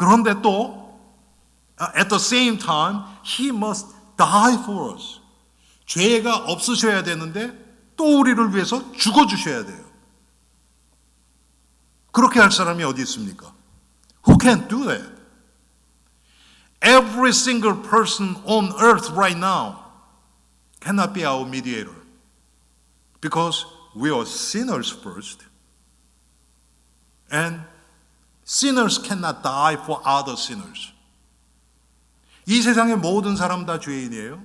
그런데 또 at the same time he must die for us. 죄가 없으셔야 되는데 또 우리를 위해서 죽어주셔야 돼요. 그렇게 할 사람이 어디 있습니까? Who can do that? Every single person on earth right now cannot be our mediator because we are sinners first and sinners cannot die for other sinners. 이 세상의 모든 사람 다 죄인이에요.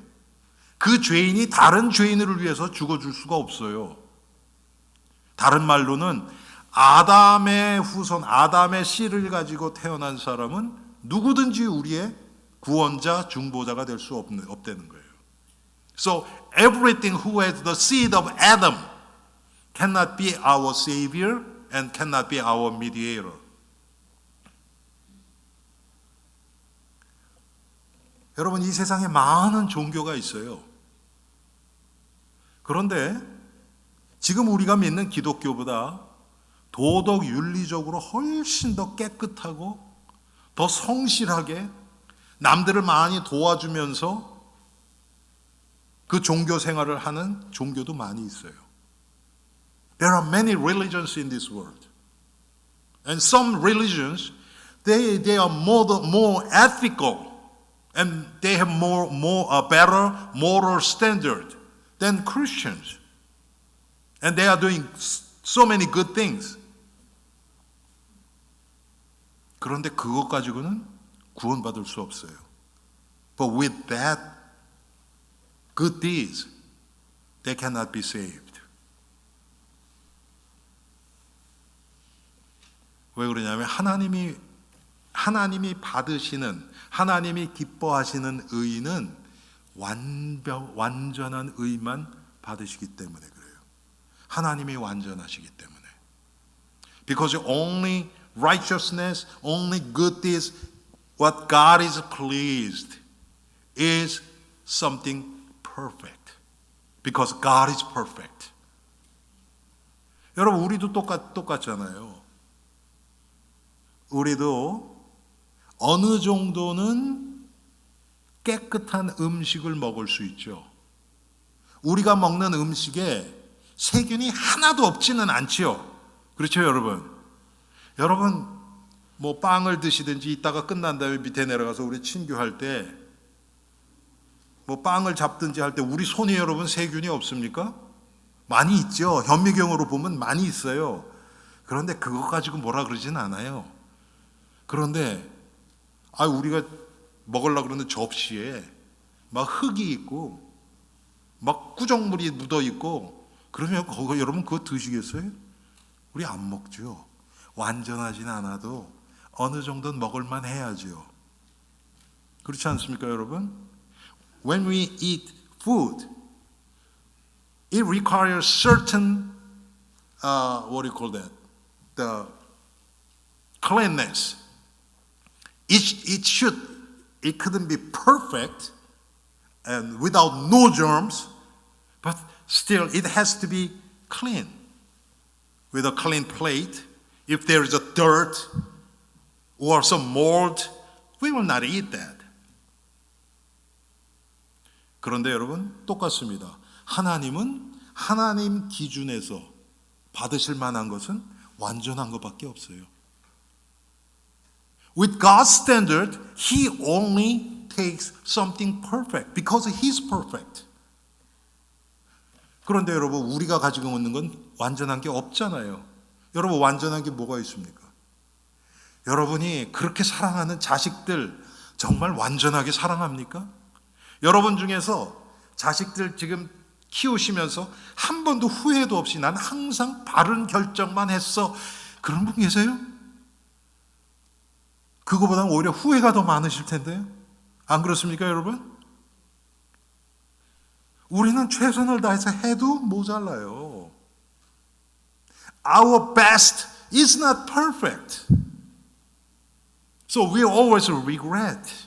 그 죄인이 다른 죄인을 위해서 죽어줄 수가 없어요. 다른 말로는 아담의 후손, 아담의 씨를 가지고 태어난 사람은 누구든지 우리의 구원자, 중보자가 될 수 없다는 거예요. So everything who has the seed of Adam cannot be our savior and cannot be our mediator. 여러분, 이 세상에 많은 종교가 있어요. 그런데 지금 우리가 믿는 기독교보다 도덕 윤리적으로 훨씬 더 깨끗하고 더 성실하게 남들을 많이 도와주면서 그 종교 생활을 하는 종교도 많이 있어요. There are many religions in this world. And some religions, they are more ethical and they have a better moral standard than Christians. And they are doing so many good things. 그런데 그것 가지고는 구원받을 수 없어요. But with that good deeds, they cannot be saved. 왜 그러냐면 하나님이 받으시는, 하나님이 기뻐하시는 의는 완전한 의만 받으시기 때문에 그래요. 하나님이 완전하시기 때문에. Because only righteousness, only good deeds, what God is pleased is something perfect. Because God is perfect. 여러분, 우리도 똑같잖아요. 우리도 어느 정도는 깨끗한 음식을 먹을 수 있죠. 우리가 먹는 음식에 세균이 하나도 없지는 않지요. 그렇죠, 여러분? 여러분, 뭐 빵을 드시든지 이따가 끝난 다음에 밑에 내려가서 우리 친교할 때 뭐 빵을 잡든지 할 때 우리 손에 여러분 세균이 없습니까? 많이 있죠. 현미경으로 보면 많이 있어요. 그런데 그거 가지고 뭐라 그러진 않아요. 그런데 우리가 먹으려고 그러는 접시에 막 흙이 있고 막 구정물이 묻어 있고 그러면 여러분 그거 드시겠어요? 우리 안 먹죠. 완전하진 않아도 어느 정도는 먹을만 해야죠. 그렇지 않습니까, 여러분? When we eat food, it requires certain, what do you call that? The cleanness. It couldn't be perfect and without no germs, but still it has to be clean. With a clean plate, if there is a dirt or some mold, we will not eat that. 그런데 여러분, 똑같습니다. 하나님은 하나님 기준에서 받으실 만한 것은 완전한 것밖에 없어요. With God's standard, He only takes something perfect because He's perfect. 그런데 여러분, 우리가 가지고 있는 건 완전한 게 없잖아요. 여러분, 완전한 게 뭐가 있습니까? 여러분이 그렇게 사랑하는 자식들 정말 완전하게 사랑합니까? 여러분 중에서 자식들 지금 키우시면서 한 번도 후회도 없이 난 항상 바른 결정만 했어. 그런 분 계세요? 그거보다는 오히려 후회가 더 많으실 텐데요. 안 그렇습니까, 여러분? 우리는 최선을 다해서 해도 모자라요. Our best is not perfect. So we always regret.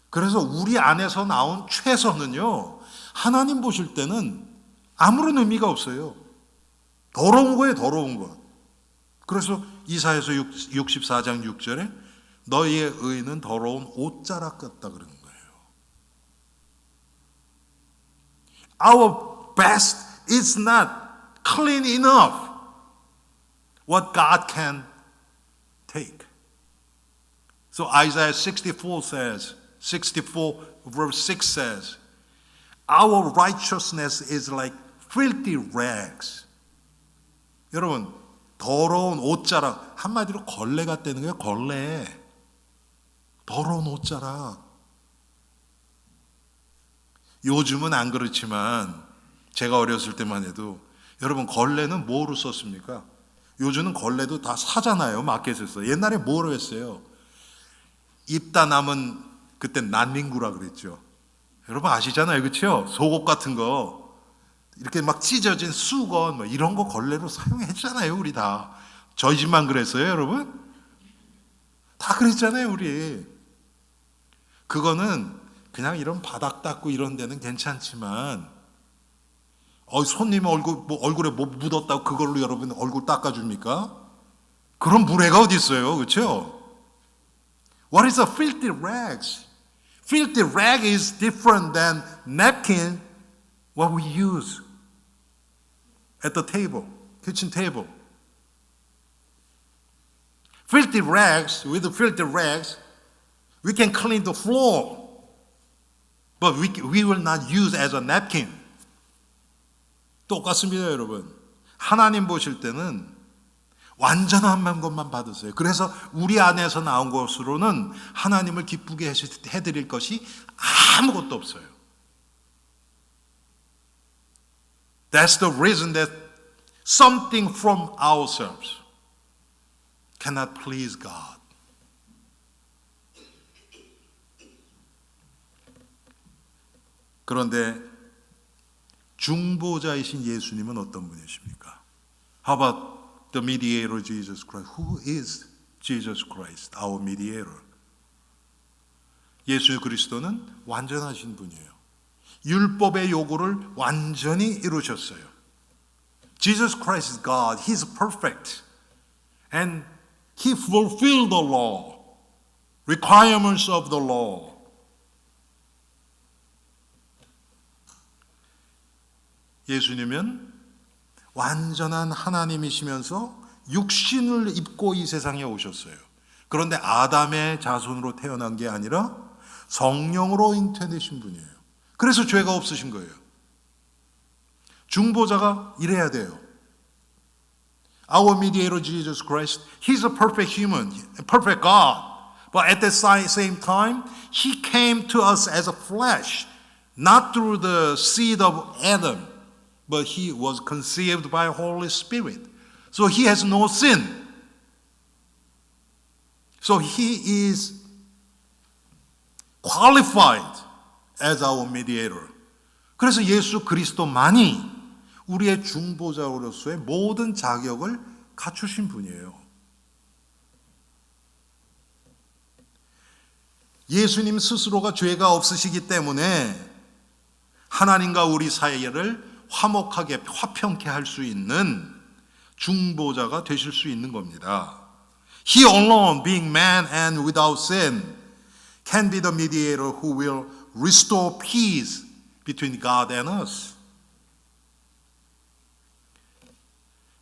그래서 우리 안에서 나온 최선은요, 하나님 보실 때는 아무런 의미가 없어요. 더러운 거예요, 더러운 거. 그래서 이사야서 64장 6절에 너희의 의는 더러운 옷자락 같다 그러는 거예요. Our best is not clean enough. What God can take. So Isaiah 64 says, 64 verse 6 says, Our righteousness is like filthy rags. 여러분, 더러운 옷자락, 한마디로 걸레 같다는 거예요. 걸레. 더러운 옷자락. 요즘은 안 그렇지만 제가 어렸을 때만 해도 여러분 걸레는 뭐로 썼습니까? 요즘은 걸레도 다 사잖아요. 마켓에서. 옛날에 뭐로 했어요? 입다 남은 그때 난닝구라 그랬죠. 여러분 아시잖아요. 그렇죠? 속옷 같은 거 이렇게 막 찢어진 수건 뭐 이런 거 걸레로 사용했잖아요. 우리 다. 저희 집만 그랬어요, 여러분? 다 그랬잖아요, 우리. 그거는 그냥 이런 바닥 닦고 이런 데는 괜찮지만 손님 얼굴에 뭐 묻었다고 그걸로 여러분 얼굴 닦아줍니까? 그런 무례가 어디 있어요, 그렇죠? What is a filthy rags? Filthy rag is different than napkin what we use at the table, kitchen table. Filthy rags, with the filthy rags, we can clean the floor, but we will not use as a napkin. 똑같습니다, 여러분. 하나님 보실 때는 완전한 것만 받으세요. 그래서 우리 안에서 나온 것으로는 하나님을 기쁘게 해드릴 것이 아무것도 없어요. That's the reason that something from ourselves cannot please God. 그런데 중보자이신 예수님은 어떤 분이십니까? How about the mediator Jesus Christ? Who is Jesus Christ, our mediator? 예수 그리스도는 완전하신 분이에요. 율법의 요구를 완전히 이루셨어요. Jesus Christ is God. He is perfect. And He fulfilled the law, requirements of the law. 예수님은 완전한 하나님이시면서 육신을 입고 이 세상에 오셨어요. 그런데 아담의 자손으로 태어난 게 아니라 성령으로 잉태되신 분이에요. 그래서 죄가 없으신 거예요. 중보자가 이래야 돼요. Our mediator Jesus Christ, He's a perfect human, a perfect God. But at the same time, He came to us as a flesh, not through the seed of Adam, but He was conceived by Holy Spirit. So He has no sin. So He is qualified as our mediator. 그래서 예수 그리스도만이 우리의 중보자로서의 모든 자격을 갖추신 분이에요. 예수님 스스로가 죄가 없으시기 때문에 하나님과 우리 사이를 화목하게 화평케 할 수 있는 중보자가 되실 수 있는 겁니다. He alone, being man and without sin, can be the mediator who will restore peace between God and us.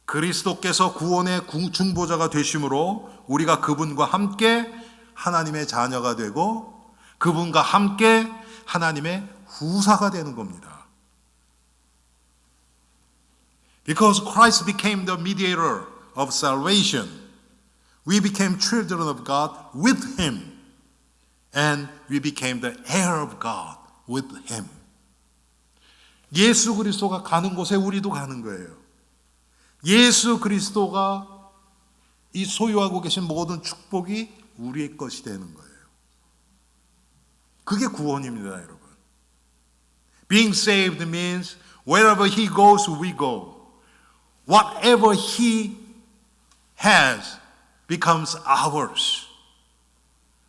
그리스도께서 구원의 중보자가 되심으로 우리가 그분과 함께 하나님의 자녀가 되고 그분과 함께 하나님의 후사가 되는 겁니다. Because Christ became the mediator of salvation, we became children of God with Him, and we became the heir of God with Him. 예수 그리스도가 가는 곳에 우리도 가는 거예요. 예수 그리스도가 이 소유하고 계신 모든 축복이 우리의 것이 되는 거예요. 그게 구원입니다, 여러분. Being saved means wherever He goes, we go. Whatever He has becomes ours.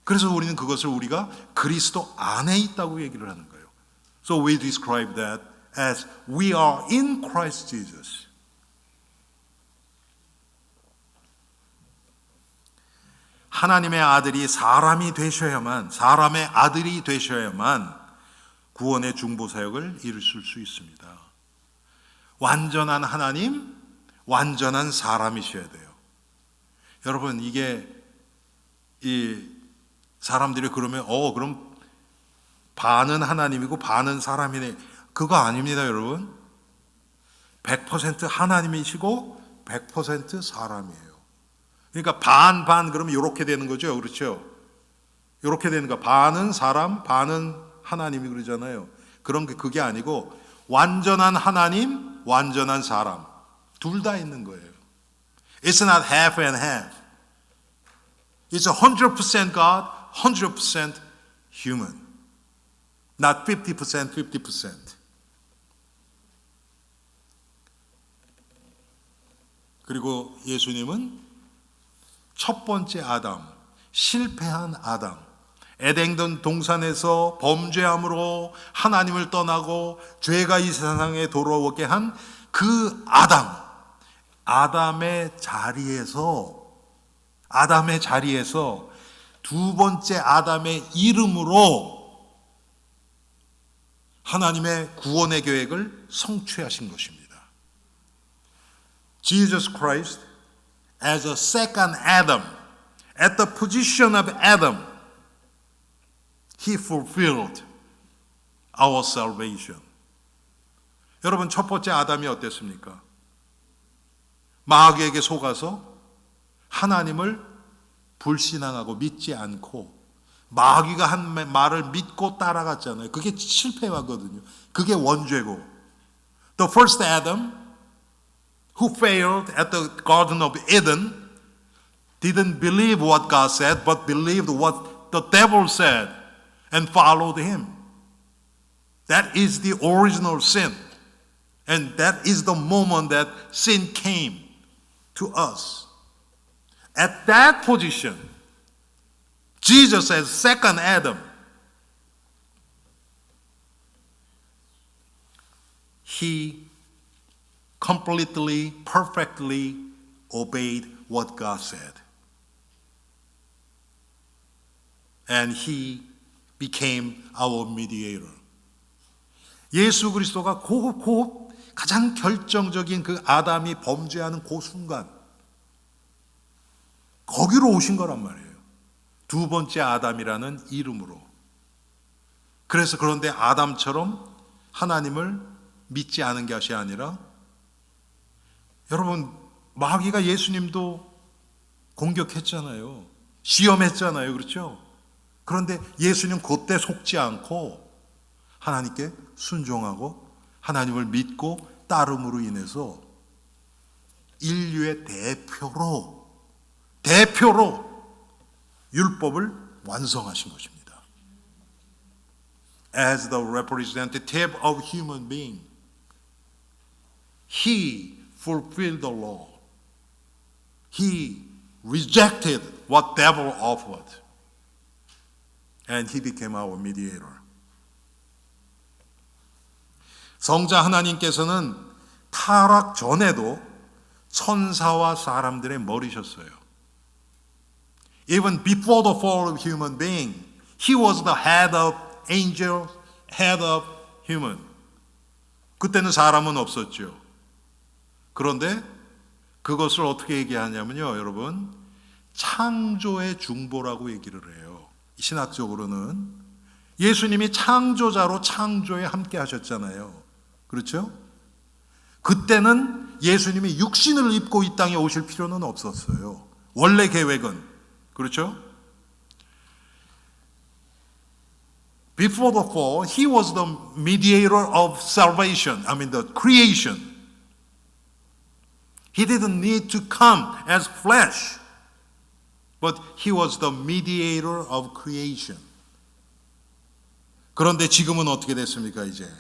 그래서 우리는 그것을 우리가 그리스도 안에 있다고 얘기를 하는 거예요. So we describe that as we are in Christ Jesus. 하나님의 아들이 사람의 아들이 되셔야만 구원의 중보 사역을 이루실 수 있습니다. 완전한 하나님, 완전한 사람이셔야 돼요. 여러분, 이게 이 사람들이 그러면 그럼 반은 하나님이고 반은 사람이네. 그거 아닙니다, 여러분. 100% 하나님이시고 100% 사람이에요. 그러니까 반 그러면 이렇게 되는 거죠. 그렇죠? 이렇게 되는 거. 반은 사람, 반은 하나님이 그러잖아요. 그게 아니고 완전한 하나님, 완전한 사람. 둘 다 있는 거예요. It's not half and half. It's 100% God, 100% human. Not 50%, 50%. 그리고 예수님은 첫 번째 아담, 실패한 아담, 에덴 동산에서 범죄함으로 하나님을 떠나고 죄가 이 세상에 돌아오게 한 그 아담의 자리에서 두 번째 아담의 이름으로 하나님의 구원의 계획을 성취하신 것입니다. Jesus Christ as a second Adam, at the position of Adam, He fulfilled our salvation. 여러분, 첫 번째 아담이 어땠습니까? 마귀에게 속아서 하나님을 불신앙하고 믿지 않고 마귀가 한 말을 믿고 따라갔잖아요. 그게 실패하거든요. 그게 원죄고. The first Adam who failed at the Garden of Eden didn't believe what God said, but believed what the devil said and followed him. That is the original sin. And that is the moment that sin came to us. At that position, Jesus as second Adam, He completely, perfectly obeyed what God said. And He became our mediator. 예수 그리스도가 가장 결정적인 그 아담이 범죄하는 그 순간 거기로 오신 거란 말이에요. 두 번째 아담이라는 이름으로. 그래서 그런데 아담처럼 하나님을 믿지 않은 것이 아니라, 여러분, 마귀가 예수님도 공격했잖아요. 시험했잖아요. 그렇죠? 그런데 예수님 그때 속지 않고 하나님께 순종하고 하나님을 믿고 따름으로 인해서 인류의 대표로 율법을 완성하신 것입니다. As the representative of human being, He fulfilled the law. He rejected what devil offered. And He became our mediator. 성자 하나님께서는 타락 전에도 천사와 사람들의 머리셨어요. Even before the fall of human being, He was the head of angels, head of human. 그때는 사람은 없었죠. 그런데 그것을 어떻게 얘기하냐면요, 여러분, 창조의 중보라고 얘기를 해요. 신학적으로는 예수님이 창조자로 창조에 함께 하셨잖아요. 그렇죠? 그때는 예수님이 육신을 입고 이 땅에 오실 필요는 없었어요. 원래 계획은. 그렇죠? Before the fall, He was the mediator of salvation. I mean the creation. He didn't need to come as flesh, but He was the mediator of creation. 그런데 지금은 어떻게 됐습니까, 이제?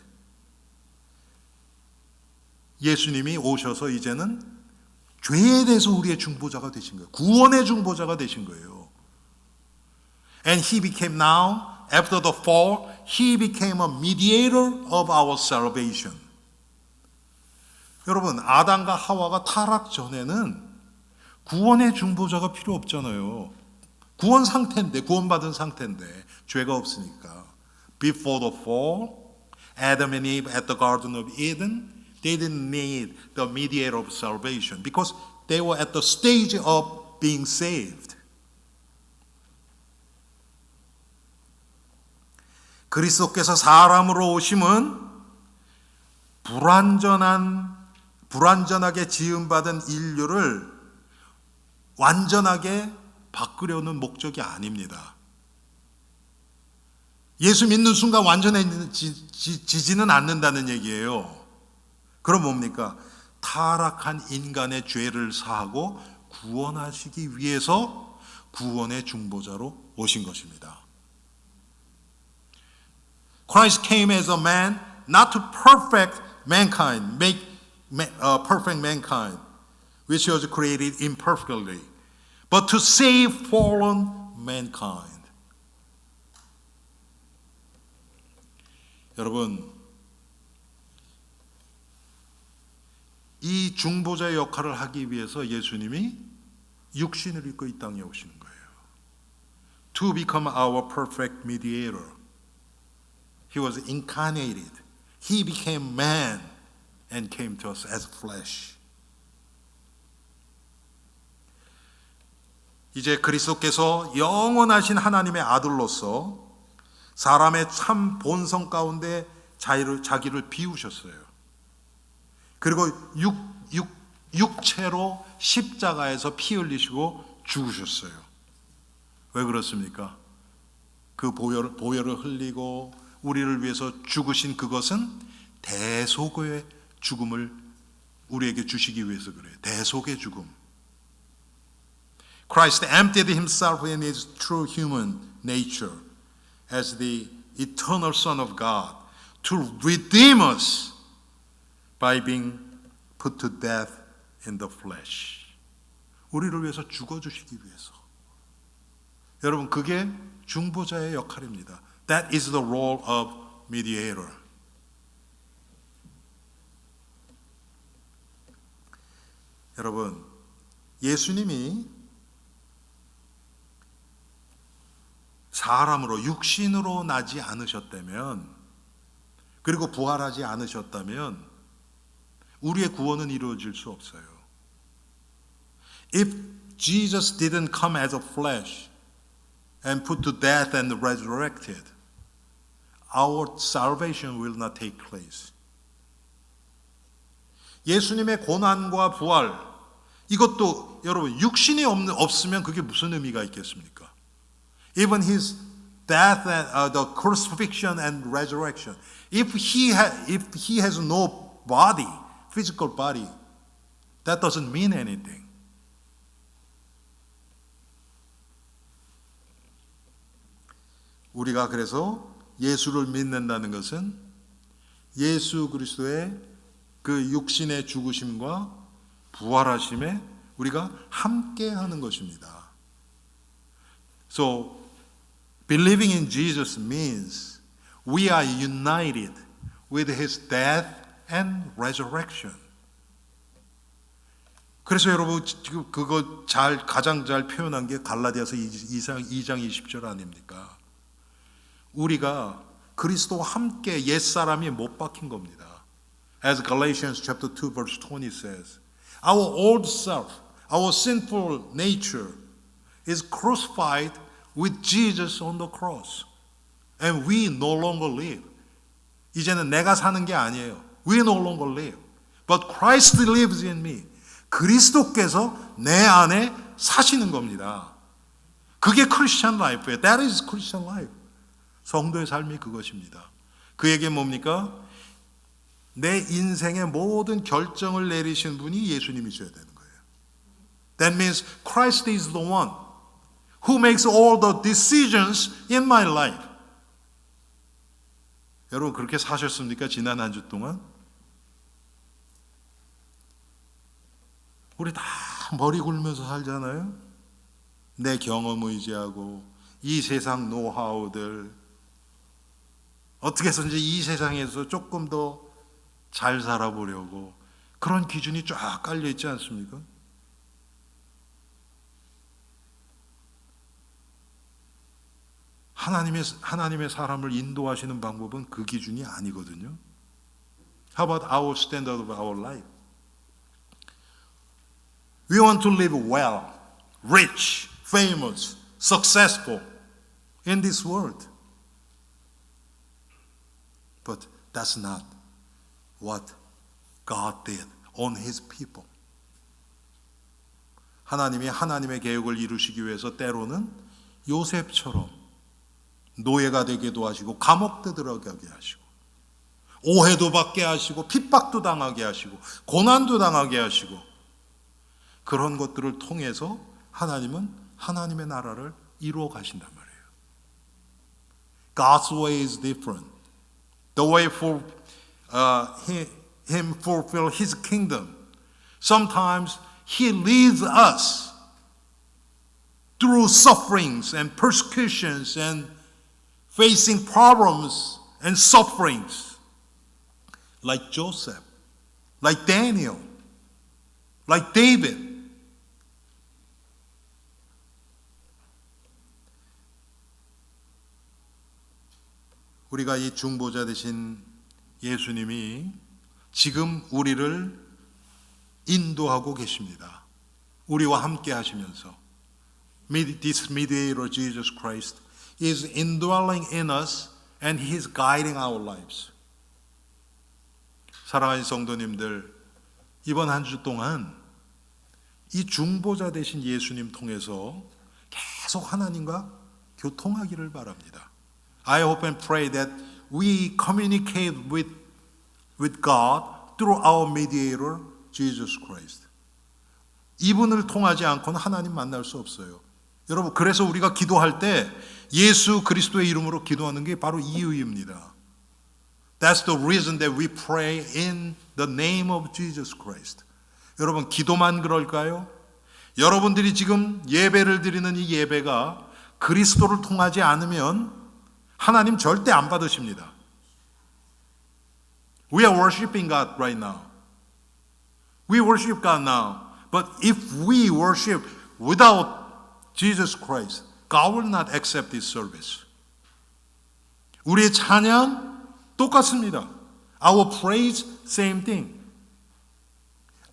예수님이 오셔서 이제는 죄에 대해서 우리의 중보자가 되신 거예요. 구원의 중보자가 되신 거예요. And He became now, after the fall, He became a mediator of our salvation. 여러분, 아담과 하와가 타락 전에는 구원의 중보자가 필요 없잖아요. 구원 상태인데, 구원받은 상태인데 죄가 없으니까. Before the fall, Adam and Eve at the Garden of Eden, they didn't need the mediator of salvation because they were at the stage of being saved. 그리스도께서 사람으로 오심은 불완전하게 지음받은 인류를 완전하게 바꾸려는 목적이 아닙니다. 예수 믿는 순간 완전해지지는 않는다는 얘기예요. 그럼 뭡니까? 타락한 인간의 죄를 사하고 구원하시기 위해서 구원의 중보자로 오신 것입니다. Christ came as a man not to perfect mankind, make perfect mankind, which was created imperfectly, but to save fallen mankind. 여러분, 이 중보자의 역할을 하기 위해서 예수님이 육신을 입고 이 땅에 오시는 거예요. To become our perfect mediator. He was incarnated. He became man and came to us as flesh. 이제 그리스도께서 영원하신 하나님의 아들로서 사람의 참 본성 가운데 자기를 비우셨어요. 그리고 육체로 십자가에서 피 흘리시고 죽으셨어요. 왜 그렇습니까? 그 보혈을 흘리고 우리를 위해서 죽으신 그것은 대속의 죽음을 우리에게 주시기 위해서 그래요. 대속의 죽음. Christ emptied himself in his true human nature as the eternal Son of God to redeem us by being put to death in the flesh. 우리를 위해서 죽어주시기 위해서. 여러분, 그게 중보자의 역할입니다. That is the role of mediator. 여러분, 예수님이 사람으로 육신으로 나지 않으셨다면, 그리고 부활하지 않으셨다면 우리의 구원은 이루어질 수 없어요. If Jesus didn't come as a flesh and put to death and resurrected, our salvation will not take place. 예수님의 고난과 부활, 이것도 여러분 육신이 없으면 그게 무슨 의미가 있겠습니까? Even his death and the crucifixion and resurrection, if he has no body, physical body, that doesn't mean anything. 우리가 그래서 예수를 믿는다는 것은 예수 그리스도의 그 육신의 죽으심과 부활하심에 우리가 함께 하는 것입니다. So, believing in Jesus means we are united with his death and resurrection. 그래서 여러분 지금 그거 가장 잘 표현한 게 갈라디아서 2장 20절 아닙니까? 우리가 그리스도와 함께 옛사람이 못 박힌 겁니다. As Galatians chapter 2 verse 20 says, our old self, our sinful nature is crucified with Jesus on the cross. And we no longer live. 이제는 내가 사는 게 아니에요. We no longer live. But Christ lives in me. 그리스도께서 내 안에 사시는 겁니다. 그게 크리스천 라이프예요. That is Christian life. 성도의 삶이 그것입니다. 그에게 뭡니까? 내 인생의 모든 결정을 내리신 분이 예수님이셔야 되는 거예요. That means Christ is the one who makes all the decisions in my life. 여러분 그렇게 사셨습니까? 지난 한 주 동안? 우리 다 머리 굴면서 살잖아요. 내 경험 의지하고 이 세상 노하우들 어떻게 해서든지 이 세상에서 조금 더 잘 살아보려고 그런 기준이 쫙 깔려 있지 않습니까? 하나님의 사람을 인도하시는 방법은 그 기준이 아니거든요. How about our standard of our life? We want to live well, rich, famous, successful in this world. But that's not what God did on His people. 하나님이 하나님의 계획을 이루시기 위해서 때로는 요셉처럼 노예가 되기도 하시고 감옥도 들어가게 하시고 오해도 받게 하시고 핍박도 당하게 하시고 고난도 당하게 하시고 그런 것들을 통해서 하나님은 하나님의 나라를 이루어 가신단 말이에요. God's way is different. The way for Him fulfill His kingdom. Sometimes He leads us through sufferings and persecutions and facing problems and sufferings. Like Joseph, like Daniel, like David. 우리가 이 중보자 되신 예수님이 지금 우리를 인도하고 계십니다. 우리와 함께 하시면서 This mediator Jesus Christ is indwelling in us and He is guiding our lives. 사랑하는 성도님들, 이번 한 주 동안 이 중보자 되신 예수님 통해서 계속 하나님과 교통하기를 바랍니다. I hope and pray that we communicate with God through our mediator, Jesus Christ. 이분을 통하지 않고는 하나님 만날 수 없어요. 여러분, 그래서 우리가 기도할 때 예수 그리스도의 이름으로 기도하는 게 바로 이 이유입니다. That's the reason that we pray in the name of Jesus Christ. 여러분, 기도만 그럴까요? 여러분들이 지금 예배를 드리는 이 예배가 그리스도를 통하지 않으면 하나님 절대 안 받으십니다. We are worshiping God right now. We worship God now. But if we worship without Jesus Christ, God will not accept this service. 우리의 찬양 똑같습니다. Our praise, same thing.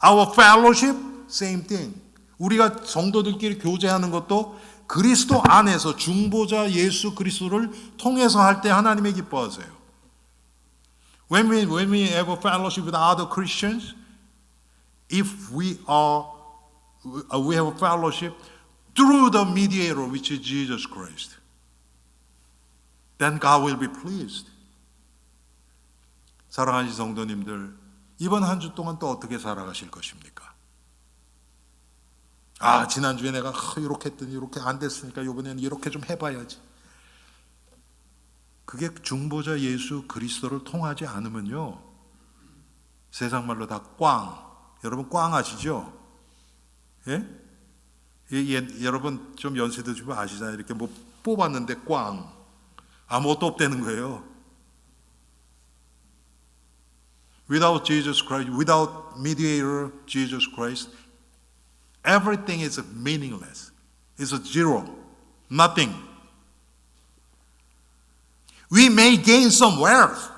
Our fellowship, same thing. 우리가 성도들끼리 교제하는 것도 그리스도 안에서 중보자 예수 그리스도를 통해서 할 때 하나님의 기뻐하세요. When we have a fellowship with other Christians, if we have a fellowship through the mediator, which is Jesus Christ, then God will be pleased. 사랑하는 성도님들, 이번 한 주 동안 또 어떻게 살아가실 것입니까? 지난주에 내가 이렇게 했더니 이렇게 안 됐으니까 이번에는 이렇게 좀 해봐야지. 그게 중보자 예수 그리스도를 통하지 않으면요, 세상 말로 다 꽝. 여러분 꽝 아시죠? 예? 여러분 좀 연세 드시면 아시잖아요. 이렇게 뭐 뽑았는데 꽝. 아무것도 없다는 거예요. Without Jesus Christ, without mediator Jesus Christ, everything is meaningless. It's a zero. Nothing. We may gain some wealth.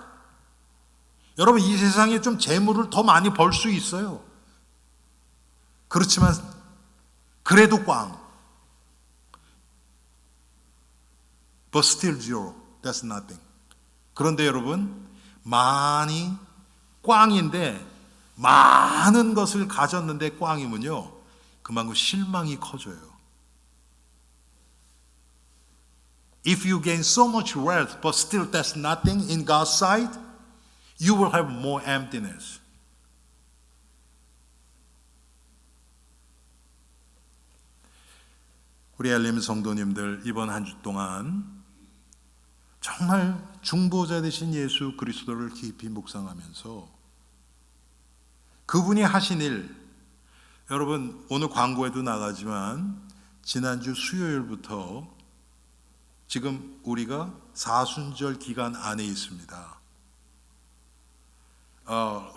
여러분, 이 세상에 좀 재물을 더 많이 벌 수 있어요. 그렇지만 그래도 꽝. But still zero. That's nothing. 그런데 여러분, 많이 꽝인데 많은 것을 가졌는데 꽝이면요, 그만큼 실망이 커져요. If you gain so much wealth but still that's nothing in God's sight, you will have more emptiness. 우리 엘림 성도님들, 이번 한 주 동안 정말 중보자 되신 예수 그리스도를 깊이 묵상하면서 그분이 하신 일, 여러분 오늘 광고에도 나가지만 지난주 수요일부터 지금 우리가 사순절 기간 안에 있습니다.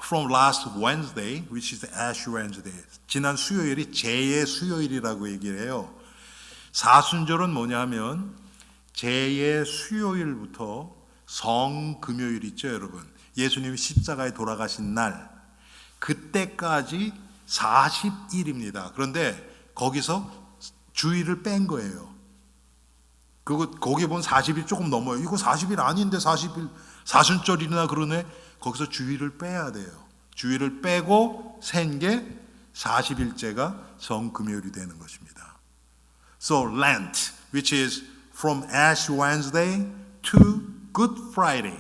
From last Wednesday, which is Ash Wednesday, 지난 수요일이 제의 수요일이라고 얘기를 해요. 사순절은 뭐냐면 제 수요일부터 성금요일 있죠, 여러분. 예수님이 십자가에 돌아가신 날, 그때까지 40일입니다. 그런데 거기서 주일을 뺀 거예요. 거기 보면 40일 조금 넘어요. 이거 40일 아닌데 40일, 사순절이나 그러네. 거기서 주일을 빼야 돼요. 주일을 빼고 센 게 40일째가 성금요일이 되는 것입니다. So Lent, which is from Ash Wednesday to Good Friday,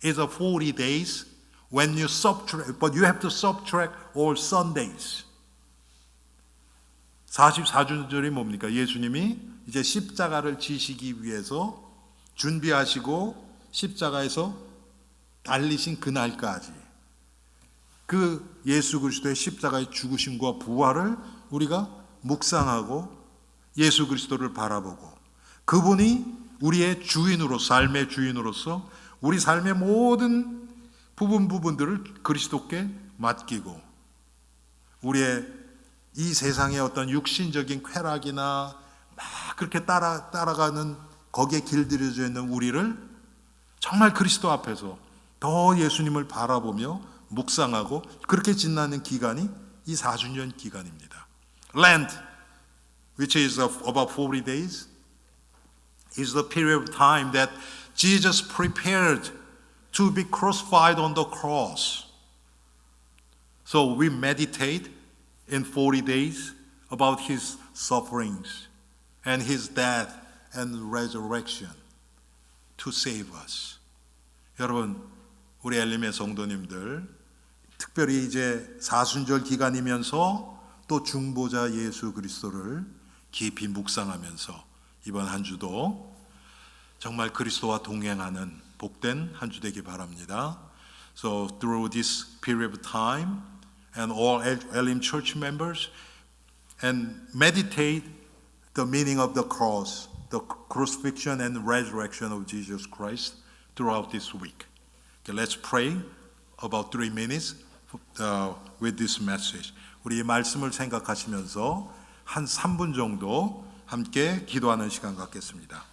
is a 40 days when you subtract, but you have to subtract all Sundays. 44주절이 뭡니까? 예수님이 이제 십자가를 지시기 위해서 준비하시고 십자가에서 달리신 그날까지 그 예수 그리스도의 십자가의 죽으심과 부활을 우리가 묵상하고 예수 그리스도를 바라보고 그분이 우리의 주인으로 삶의 주인으로서 우리 삶의 모든 부분들을 그리스도께 맡기고 우리의 이 세상의 어떤 육신적인 쾌락이나 막 그렇게 따라가는 거기에 길들여져 있는 우리를 정말 그리스도 앞에서 더 예수님을 바라보며 묵상하고 그렇게 지나는 기간이 이 4주년 기간입니다. Lent, which is about 40 days, is the period of time that Jesus prepared to be crucified on the cross. So we meditate in 40 days about his sufferings and his death and resurrection to save us. 여러분, 우리 엘림의 성도님들, 특별히 이제 사순절 기간이면서 또 중보자 예수 그리스도를 깊이 묵상하면서 이번 한 주도 정말 그리스도와 동행하는 복된 한 주 되기 바랍니다. So through this period of time, and all Elim church members, and meditate the meaning of the cross, the crucifixion and resurrection of Jesus Christ throughout this week. Okay, let's pray about 3 minutes with this message. 우리 이 말씀을 생각하시면서 한 3분 정도 함께 기도하는 시간 갖겠습니다.